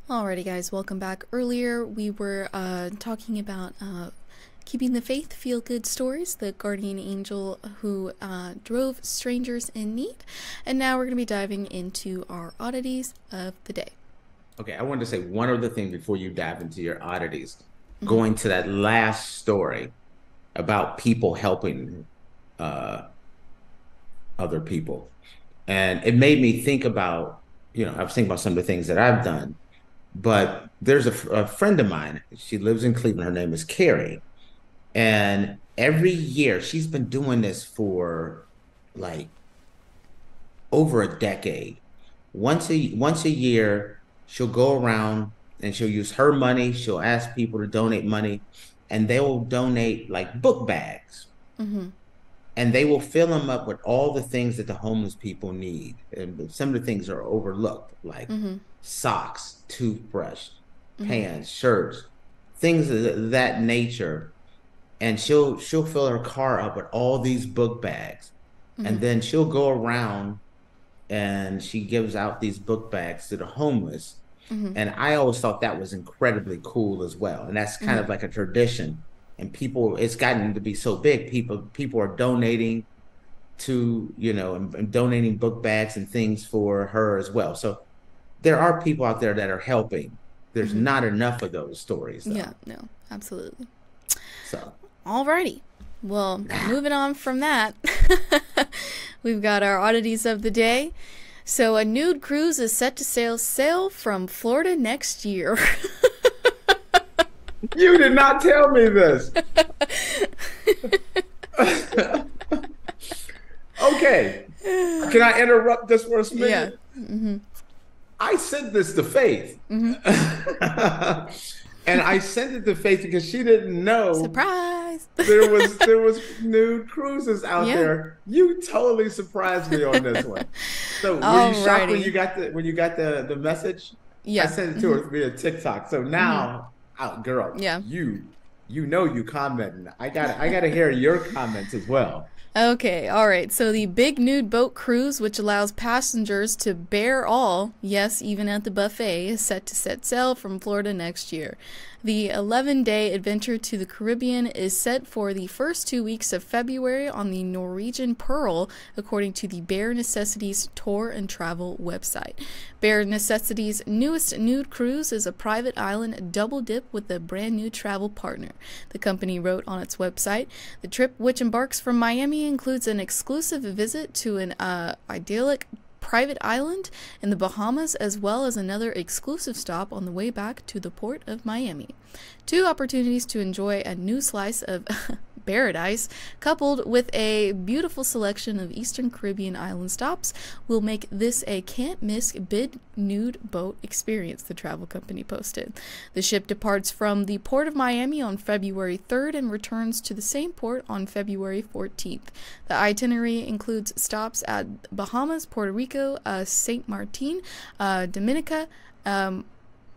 Alrighty, guys, welcome back. Earlier, we were talking about keeping the faith, feel-good stories, the guardian angel who drove strangers in need, and now we're going to be diving into our oddities of the day. Okay, I wanted to say one other thing before you dive into your oddities. Mhm. Going to that last story about people helping uh, other people. And it made me think about, I was thinking about some of the things that I've done. But there's a friend of mine. She lives in Cleveland. Her name is Carrie. And every year, she's been doing this for like over a decade. Once a year, she'll go around and she'll use her money. She'll ask people to donate money, and they will donate like book bags, Mhm. and they will fill them up with all the things that the homeless people need. And some of the things are overlooked, like Mhm. socks, toothbrush, Mhm. pants, shirts, things of that nature. And she'll fill her car up with all these book bags, and Mhm. then she'll go around and she gives out these book bags to the homeless. Mhm. And I always thought that was incredibly cool as well. And that's kind Mhm. of like a tradition. And people, it's gotten to be so big. People are donating to, and donating book bags and things for her as well. So there are people out there that are helping. There's Mhm. not enough of those stories Yeah, though. no, absolutely. So Alrighty. Well, moving on from that, we've got our oddities of the day. So, a nude cruise is set to sail from Florida next year. you did not tell me this. Okay. Can I interrupt this for a Yeah. minute? I sent this to Faith. Mhm. And I sent it to Faith because she didn't know Surprise. there was nude cruises out Yeah. there. You totally surprised me on this one. So were you shocked when you Alrighty. got the message? I Yeah. sent it to Mhm. her via TikTok. So Mhm. now, oh, girl, Yeah. you commenting. I gotta hear your comments as well. Okay, all right. So the big nude boat cruise, which allows passengers to bear all, yes, even at the buffet, is set to set sail from Florida next year. The 11-day adventure to the Caribbean is set for the first 2 weeks of February on the Norwegian Pearl, according to the Bare Necessities Tour and Travel website. Bare Necessities' newest nude cruise is a private island double dip with a brand new travel partner. The company wrote on its website, the trip, which embarks from Miami, includes an exclusive visit to an idyllic private island in the Bahamas, as well as another exclusive stop on the way back to the port of Miami. 2 opportunities to enjoy a new slice of paradise, coupled with a beautiful selection of Eastern Caribbean island stops, will make this a can't-miss big nude boat experience, the travel company posted. The ship departs from the port of Miami on February 3rd and returns to the same port on February 14th. The itinerary includes stops at Bahamas, Puerto Rico, St. Martin, Dominica,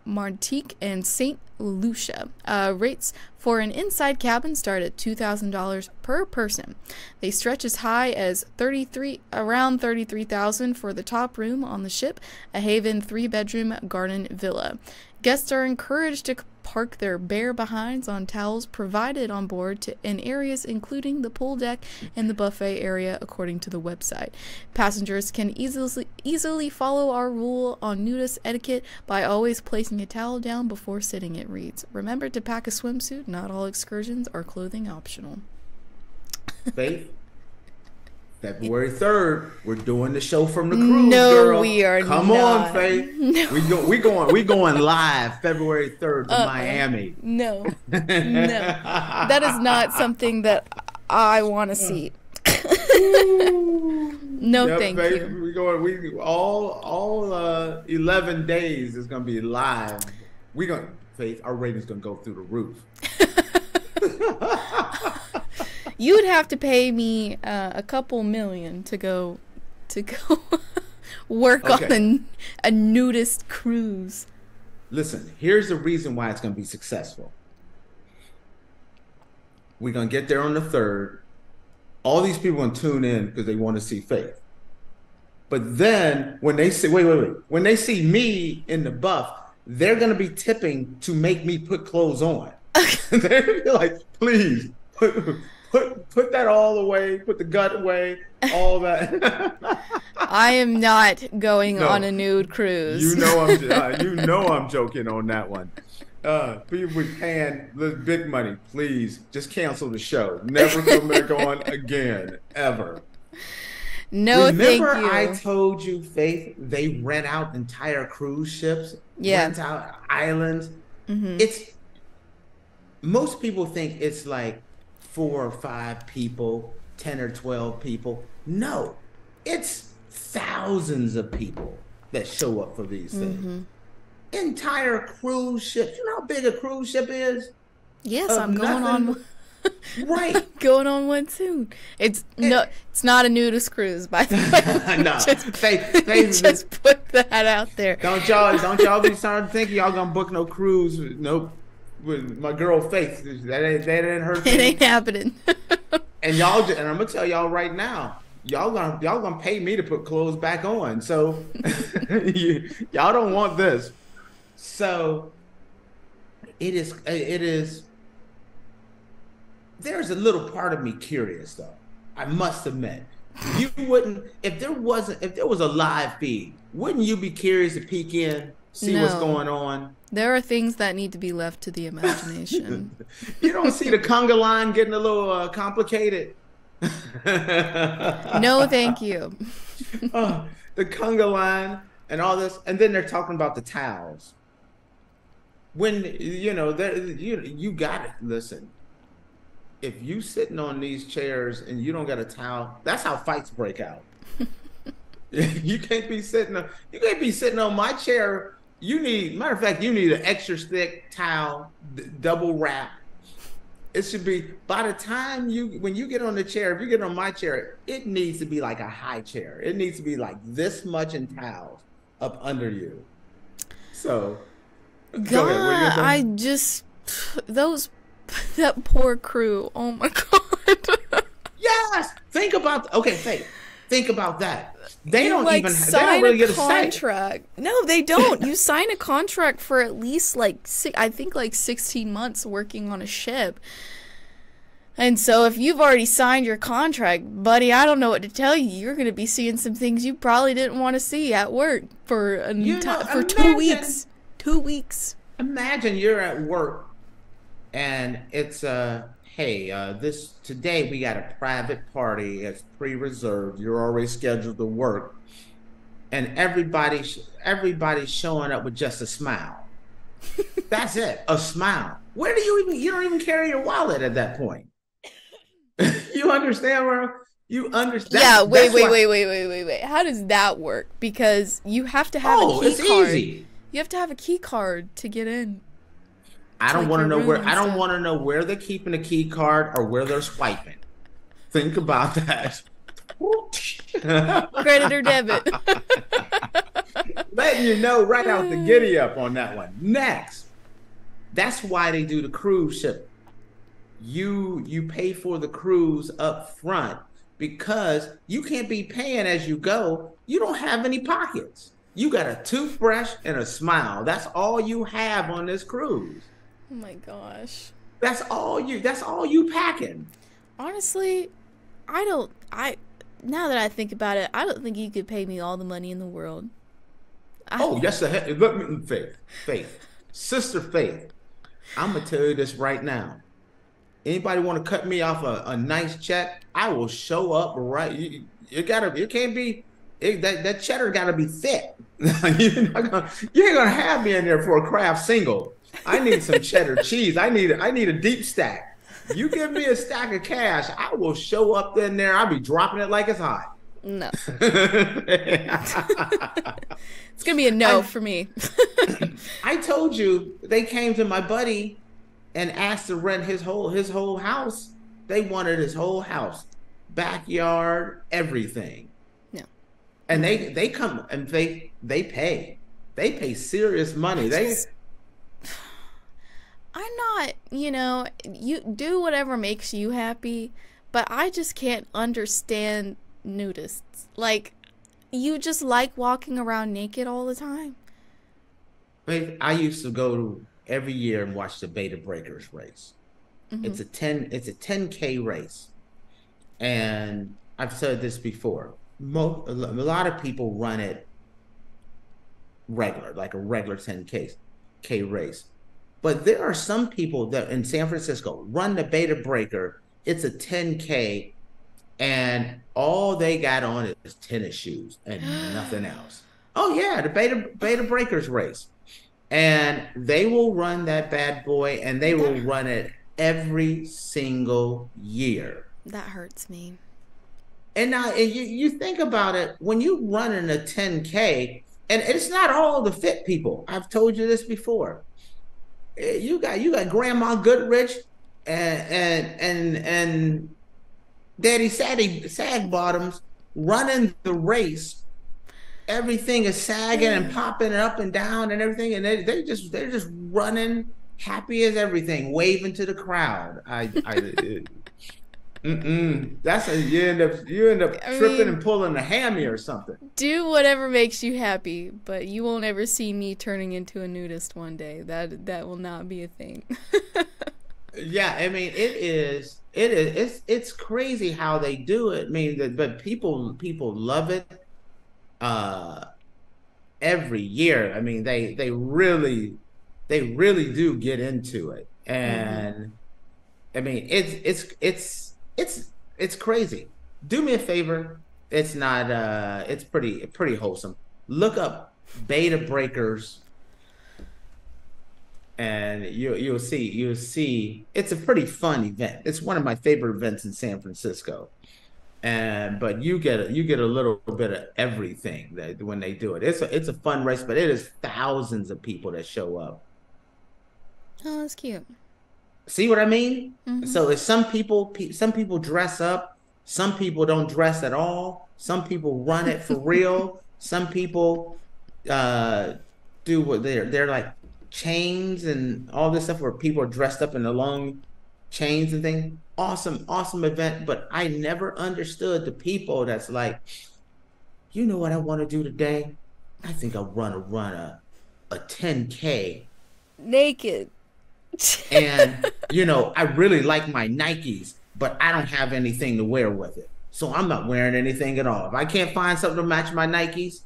Martinique, and St. Lucia. Rates for an inside cabin start at $2,000 per person. They stretch as high as around $33,000 for the top room on the ship, a Haven 3-bedroom garden villa. Guests are encouraged to park their bare behinds on towels provided on board in areas including the pool deck and the buffet area, according to the website. Passengers can easily follow our rule on nudist etiquette by always placing a towel down before sitting, it reads. Remember to pack a swimsuit. Not all excursions are clothing optional. Faith, February 3rd, we're doing the show from the cruise, No, girl. we are Come on, not. Faith. No. We going live February 3rd to Miami. No. No. That is not something that I want to see. No, Yep, thank Faith. you. We all 11 days is gonna be live. We gonna Faith, our ratings gonna go through the roof. You would have to pay me a couple million to go work Okay. on a nudist cruise. Listen, here's the reason why it's gonna be successful. We're gonna get there on the 3rd. All these people gonna tune in because they want to see Faith. But then when they see, wait, when they see me in the buff, they're going to be tipping to make me put clothes on. They're gonna be like, please put that all away, put the gut away, all that. I am not going on a No, nude cruise. you know I'm joking on that one. People with paying the big money, please just cancel the show. Never come back on again, ever. No, Remember thank you. I told you, Faith, they rent out entire cruise ships, Yeah. rent out islands. It's most people think it's like 4 or 5 people, 10 or 12 people. No, it's thousands of people that show up for these things. Entire cruise ships. You know how big a cruise ship is? Yes, Of I'm going on nothing. Right. going on one soon. It's not a nudist cruise, by the way. No. Just put that out there. Don't y'all be starting to think y'all gonna book no cruise. Nope. With my girl Faith. That ain't her thing. It ain't happening. And I'm gonna tell y'all right now, y'all gonna pay me to put clothes back on. So y'all don't want this. So it is there's a little part of me curious though. I must admit. You wouldn't if there was a live feed, wouldn't you be curious to peek in, see what's going on? There are things that need to be left to the imagination. You don't see the conga line getting a little complicated? No, thank you. The conga line and all this, and then they're talking about the towels. When you got it. Listen, if you sitting on these chairs and you don't got a towel, that's how fights break out. You can't be sitting on my chair. Matter of fact, you need an extra thick towel, double wrap. It should be, by the time when you get on the chair, if you get on my chair, it needs to be like a high chair. It needs to be like this much in towels up under you. So, go ahead. That poor crew. Oh my God. Yes. Think about that. They don't sign really get a contract. No, they don't. You sign a contract for at least like 16 months working on a ship. And so if you've already signed your contract, buddy, I don't know what to tell you. You're going to be seeing some things you probably didn't want to see at work for 2 weeks. 2 weeks. Imagine you're at work and it's today we got a private party. It's pre-reserved. You're already scheduled to work, and everybody's showing up with just a smile. That's it, a smile. You don't even carry your wallet at that point. You understand where you understand? Yeah. Wait. How does that work? Because you have to have a key card. Easy. You have to have a key card to get in. I don't want to know where. I don't want to know where they're keeping the key card or where they're swiping. Think about that. Credit or debit. Letting you know right out the giddy up on that one. Next, that's why they do the cruise ship. You pay for the cruise up front because you can't be paying as you go. You don't have any pockets. You got a toothbrush and a smile. That's all you have on this cruise. Oh my gosh. That's all you packing. Honestly, now that I think about it, I don't think you could pay me all the money in the world. Yes, look, Faith, Sister Faith, I'm gonna tell you this right now. Anybody want to cut me off a nice check? I will show up right. That cheddar gotta be thick. You ain't gonna have me in there for a craft single. I need some cheddar cheese. I need a deep stack. You give me a stack of cash, I will show up in there. I'll be dropping it like it's hot. No. It's gonna be a no for me. I told you they came to my buddy and asked to rent his whole house. They wanted his whole house, backyard, everything. Yeah. And they come and they pay. They pay serious money. I'm not, you do whatever makes you happy, but I just can't understand nudists. Like, you just like walking around naked all the time? Faith, I used to go every year and watch the Beta Breakers race. Hmm. It's a 10K race. And I've said this before. A lot of people run it regular, like a regular 10K race. But there are some people that in San Francisco run the Beta Breaker. It's a 10K, and all they got on is tennis shoes and nothing else. Oh yeah, the Beta Breakers race. And they will run that bad boy, and they will run it every single year. That hurts me. And now you think about it, when you running a 10K, and it's not all the fit people. I've told you this before. You got Grandma Goodrich and Daddy Sag Bottoms running the race. Everything is sagging and popping up and down and everything, and they're just running happy as everything, waving to the crowd. You end up tripping and pulling a hammy or something. Do whatever makes you happy, but you won't ever see me turning into a nudist one day. That will not be a thing. Yeah, I mean it's crazy how they do it. I mean, but people love it every year. I mean, they really do get into it, and I mean it's crazy. Do me a favor. It's not it's pretty wholesome. Look up Beta Breakers, and you'll see it's a pretty fun event. It's one of my favorite events in San Francisco. But you get a little bit of everything that when they do it. It's a fun race, but it is thousands of people that show up. Oh, that's cute. See what I mean? Mm-hmm. So it's some people dress up, some people don't dress at all, some people run it for real, some people do what they're like chains and all this stuff where people are dressed up in the long chains and things. Awesome event, but I never understood the people that's like, you know what I want to do today? I think I want to run a 10K naked. And I really like my Nikes, but I don't have anything to wear with it. So I'm not wearing anything at all. If I can't find something to match my Nikes,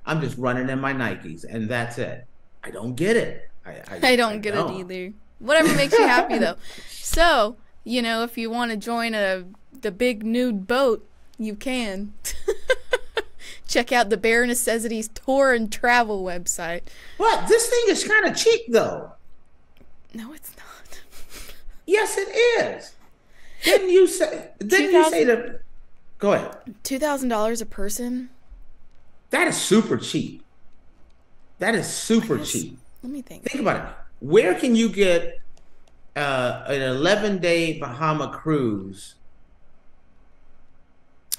I'm just running in my Nikes, and that's it. I don't get it. I don't get it either. Whatever makes you happy, though. So, if you want to join the big nude boat, you can. Check out the Bare Necessities tour and travel website. What? This thing is kind of cheap, though. No, it's not. Yes, it is. Didn't you say that? Go ahead. $2,000 a person? That is super cheap. That is super cheap. Let me think. Think about it. Where can you get an 11-day Bahama cruise?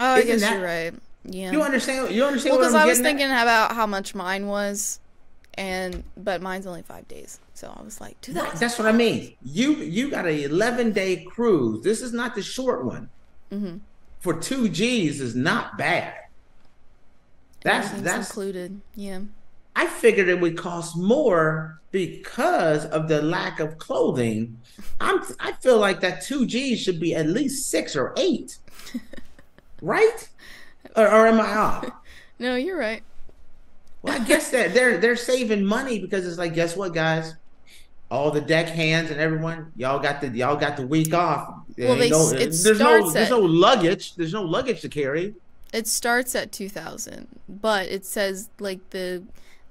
Oh, I guess you're right. Yeah. You understand? Well, because I was thinking about how much mine was, but mine's only 5 days, so I was like, $2,000. That's what I mean. You got an 11-day cruise. This is not the short one. Mm-hmm. For $2,000 is not bad. That's included. Yeah. I figured it would cost more because of the lack of clothing. I feel like that $2,000 should be at least 6 or 8, right? Or am I off? No, you're right. Well, I guess that they're saving money because it's like, guess what, guys? All the deck hands and everyone, y'all got the week off. Well, there's no luggage. There's no luggage to carry. It starts at $2,000, but it says like the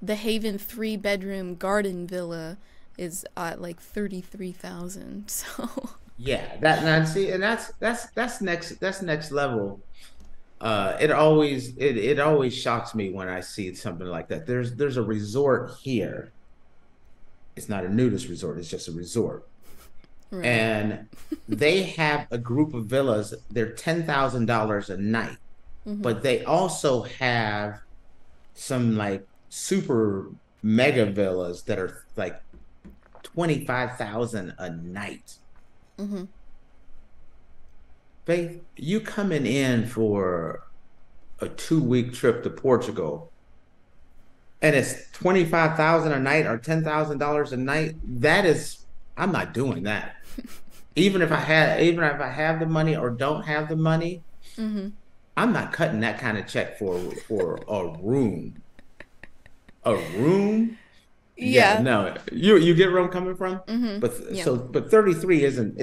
Haven 3-bedroom garden villa is at like $33,000. So yeah, that's next level. It always shocks me when I see something like that. There's a resort here. It's not a nudist resort. It's just a resort. Right. And they have a group of villas. They're $10,000 a night, but they also have some like super mega villas that are like $25,000 a night. Mm-hmm. Faith, you coming in for a 2-week trip to Portugal and it's 25,000 a night or $10,000 a night, that is, I'm not doing that. Even if I have the money or don't have the money, I'm not cutting that kind of check for a room. A room? Yeah. No. You get where I'm coming from? But 33 isn't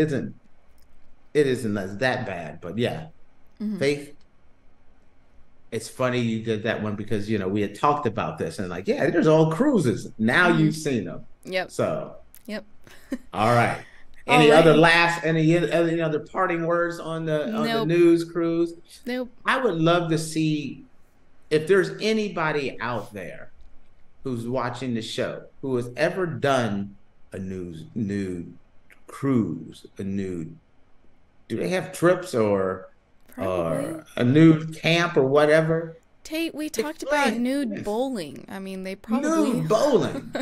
that bad. But yeah. Faith, it's funny you did that one because we had talked about this and like, yeah, there's all cruises. Now you've seen them. Yep. So yep. All right. Any other parting words on the news cruise? Nope. I would love to see if there's anybody out there who's watching the show who has ever done a nude cruise, do they have trips or a nude camp or whatever? Tate, we talked about nude bowling. I mean, they probably nude bowling.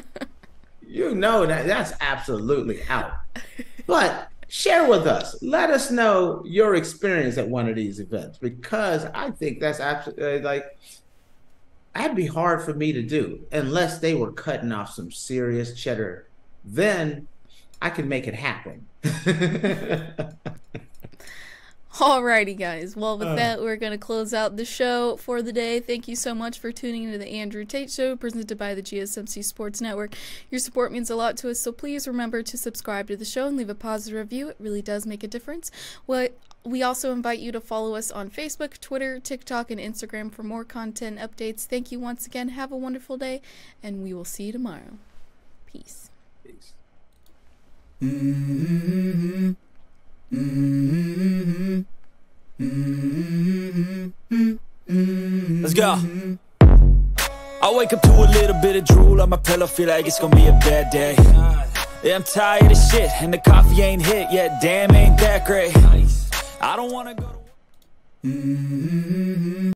That's absolutely out. But share with us. Let us know your experience at one of these events because I think that's absolutely that'd be hard for me to do unless they were cutting off some serious cheddar. Then I can make it happen. Alrighty, guys. Well, with that, we're going to close out the show for the day. Thank you so much for tuning into the Andrew Tate Show, presented by the GSMC Sports Network. Your support means a lot to us, so please remember to subscribe to the show and leave a positive review. It really does make a difference. We also invite you to follow us on Facebook, Twitter, TikTok, and Instagram for more content updates. Thank you once again. Have a wonderful day, and we will see you tomorrow. Peace. Peace. Let's go. I wake up to a little bit of drool on my pillow, feel like it's gonna be a bad day. Yeah, I'm tired of shit, and the coffee ain't hit yet. Damn, ain't that great. I don't wanna go to